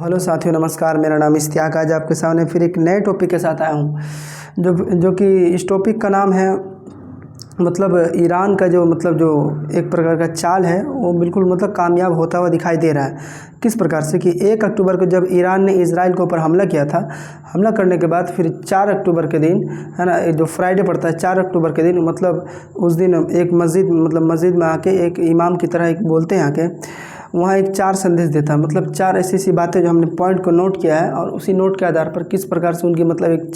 Hello साथियों, नमस्कार। मेरा नाम इश्तियाक। आज आपके सामने फिर एक नए टॉपिक के साथ आया हूँ जो कि इस टॉपिक का नाम है ईरान का जो एक प्रकार का चाल है वो बिल्कुल कामयाब होता हुआ दिखाई दे रहा है। किस प्रकार से कि 1 अक्टूबर को जब ईरान ने इजराइल के ऊपर हमला किया था, हमला करने के बाद फिर 4 अक्टूबर के दिन है ना, जो फ्राइडे पड़ता है 4 अक्टूबर के दिन उस दिन एक मस्जिद में आके एक इमाम की तरह एक बोलते हैं आके वहाँ एक 4 संदेश देता है। 4 ऐसी बातें जो हमने पॉइंट को नोट किया है और उसी नोट के आधार पर किस प्रकार से उनकी एक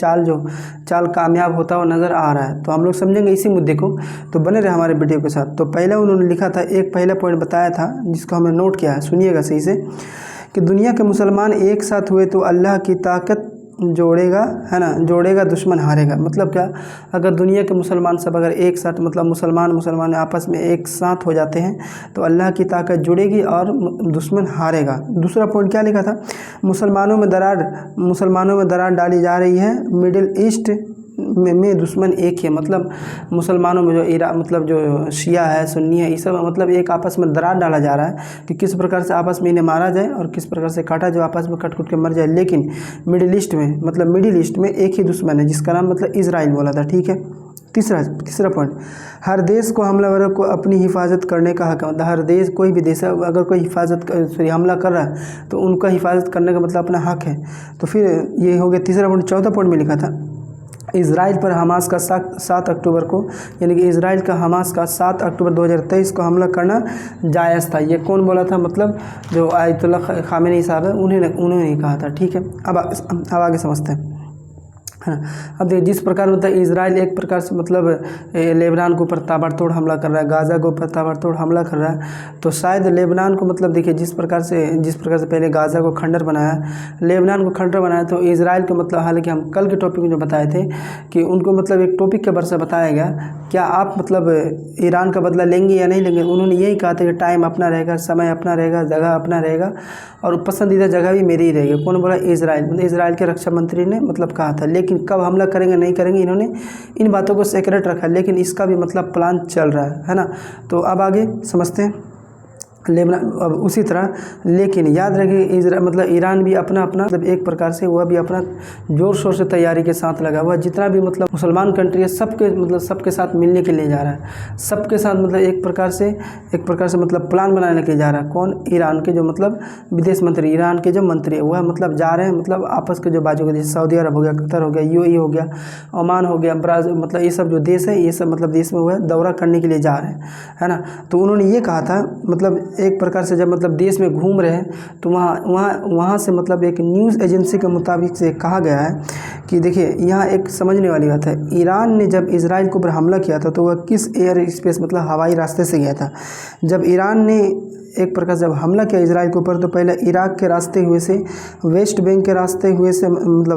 चाल कामयाब होता हुआ नज़र आ रहा है। तो हम लोग समझेंगे इसी मुद्दे को, तो बने रहे हमारे वीडियो के साथ। तो पहले उन्होंने लिखा था, एक पहला पॉइंट बताया था जिसको हमने नोट किया है, सुनिएगा सही से, कि दुनिया के मुसलमान एक साथ हुए तो अल्लाह की ताकत जोड़ेगा, है ना, जोड़ेगा दुश्मन हारेगा। मतलब क्या, अगर दुनिया के मुसलमान सब अगर एक साथ मुसलमान आपस में एक साथ हो जाते हैं तो अल्लाह की ताकत जुड़ेगी और दुश्मन हारेगा। दूसरा पॉइंट क्या लिखा था, मुसलमानों में दरार डाली जा रही है, मिडिल ईस्ट में दुश्मन एक है। मुसलमानों में जो जो शिया है, सुन्नी है, ये सब एक आपस में दरार डाला जा रहा है कि किस प्रकार से आपस में इन्हें मारा जाए और किस प्रकार से काटा जो आपस में कट के मर जाए। लेकिन मिडिल ईस्ट में एक ही दुश्मन है जिसका नाम इजराइल बोला था। ठीक है। तीसरा पॉइंट, हर देश को हमलावरों को अपनी हिफाजत करने का हक है। हर देश, कोई भी देश है, अगर कोई हमला कर रहा है तो उनका हिफाजत करने का अपना हक है। तो फिर ये हो गया तीसरा पॉइंट। चौथा पॉइंट में लिखा था, इजराइल पर हमास का 7 अक्टूबर को, यानी कि इजराइल का हमास का 7 अक्टूबर 2023 को हमला करना जायज़ था। ये कौन बोला था? जो आयतुल्ला खामेनी साहब है उन्होंने कहा था। ठीक है। अब आगे समझते हैं, है ना। अब देखिए, जिस प्रकार इजराइल एक प्रकार से लेबनान के ऊपर ताबड़तोड़ हमला कर रहा है, गाज़ा के ऊपर ताबड़तोड़ हमला कर रहा है, तो शायद लेबनान को देखिए जिस प्रकार से पहले गाज़ा को खंडर बनाया, लेबनान को खंडर बनाया, तो इजराइल को हालांकि हम कल के टॉपिक में जो बताए थे कि उनको एक टॉपिक के वर्ष बताया गया, क्या आप ईरान का बदला लेंगे या नहीं लेंगे। उन्होंने यही कहा था कि टाइम अपना रहेगा, समय अपना रहेगा, जगह अपना रहेगा और पसंदीदा जगह भी मेरी ही रहेगी। कौन बोला? इजराइल। इजराइल के रक्षा मंत्री ने कहा था। लेकिन कब हमला करेंगे नहीं करेंगे, इन्होंने इन बातों को सीक्रेट रखा, लेकिन इसका भी प्लान चल रहा है ना। तो अब आगे समझते हैं लेबनान। अब उसी तरह, लेकिन याद रखिए ईरान भी अपना एक प्रकार से वह भी अपना जोर शोर से तैयारी के साथ लगा हुआ। जितना भी मुसलमान कंट्री है सबके साथ मिलने के लिए जा रहा है, सबके साथ एक प्रकार से प्लान बनाने के लिए जा रहा है। कौन? ईरान के जो विदेश मंत्री, ईरान के जो मंत्री है वह जा रहे हैं आपस के जो बाजू के, जैसे सऊदी अरब हो गया, कतर हो गया, यूएई हो गया, ओमान हो गया, ब्राज़ील, ये सब जो देश है, ये सब देश में वह दौरा करने के लिए जा रहे हैं, है ना। तो उन्होंने ये कहा था एक प्रकार से जब देश में घूम रहे हैं तो वहाँ से एक न्यूज़ एजेंसी के मुताबिक से कहा गया है कि देखिए यहाँ एक समझने वाली बात है, ईरान ने जब इजराइल के ऊपर हमला किया था तो वह किस एयर स्पेस हवाई रास्ते से गया था। जब ईरान ने एक प्रकार से जब हमला किया इजराइल के ऊपर तो पहले इराक के रास्ते हुए से, वेस्ट बैंक के रास्ते हुए से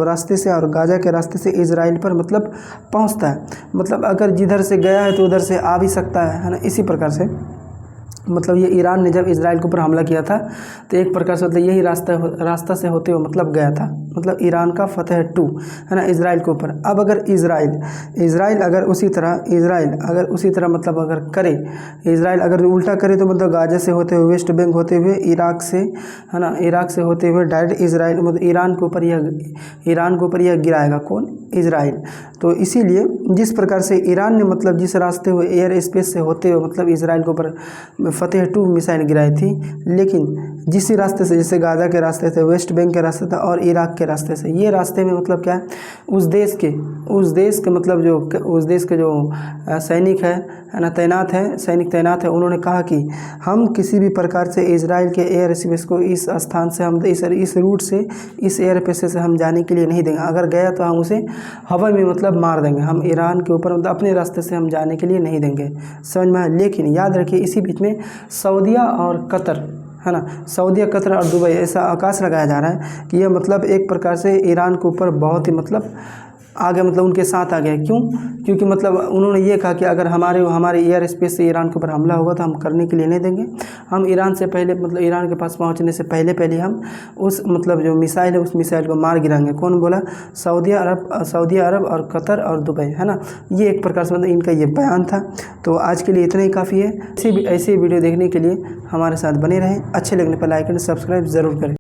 रास्ते से और गाज़ा के रास्ते से इजराइल पर पहुंचता है। अगर जिधर से गया है तो उधर से आ भी सकता है ना। इसी प्रकार से ये ईरान ने जब इजराइल के ऊपर हमला किया था तो एक प्रकार से यही रास्ता से होते हुए गया था, ईरान का फतेह 2, है ना, इजराइल के ऊपर। अब अगर इजराइल अगर उसी तरह अगर करे, इजराइल अगर उल्टा करे तो गाज़ा से होते हुए, वेस्ट बैंक होते हुए, इराक से, है ना, इराक से होते हुए डायरेक्ट इजराइल ईरान के ऊपर यह गिराएगा। कौन? इजराइल। तो इसीलिए जिस प्रकार से ईरान ने जिस रास्ते हुए एयर स्पेस से होते हुए इजराइल के ऊपर फतेह 2 मिसाइल गिराई थी, लेकिन जिस रास्ते से, जैसे गाज़ा के रास्ते से, वेस्ट बैंक के रास्ते से और इराक के रास्ते से, ये रास्ते में क्या है, उस देश के जो सैनिक है ना, सैनिक तैनात है, उन्होंने कहा कि हम किसी भी प्रकार से इजराइल के एयर स्पेस को इस स्थान से हम इस रूट से, इस एयर स्पेस से हम जाने के लिए नहीं देंगे। अगर गया तो हम उसे हवा में मार देंगे। हम ईरान के ऊपर अपने रास्ते से हम जाने के लिए नहीं देंगे। समझ में आया। लेकिन याद रखिए इसी बीच में सऊदिया और कतर, है ना, सऊदिया, कतर और दुबई, ऐसा आकाश लगाया जा रहा है कि यह एक प्रकार से ईरान के ऊपर बहुत ही आगे उनके साथ आ गया। क्यों? क्योंकि उन्होंने ये कहा कि अगर हमारे एयर स्पेस से ईरान के ऊपर हमला होगा तो हम करने के लिए नहीं देंगे। हम ईरान से पहले ईरान के पास पहुंचने से पहले हम उस जो मिसाइल है उस मिसाइल को मार गिराएंगे। कौन बोला? सऊदी अरब और कतर और दुबई, है ना। ये एक प्रकार से इनका ये बयान था। तो आज के लिए इतना ही काफ़ी है। ऐसी वीडियो देखने के लिए हमारे साथ बने रहें। अच्छे लगने पर लाइक एंड सब्सक्राइब ज़रूर करें।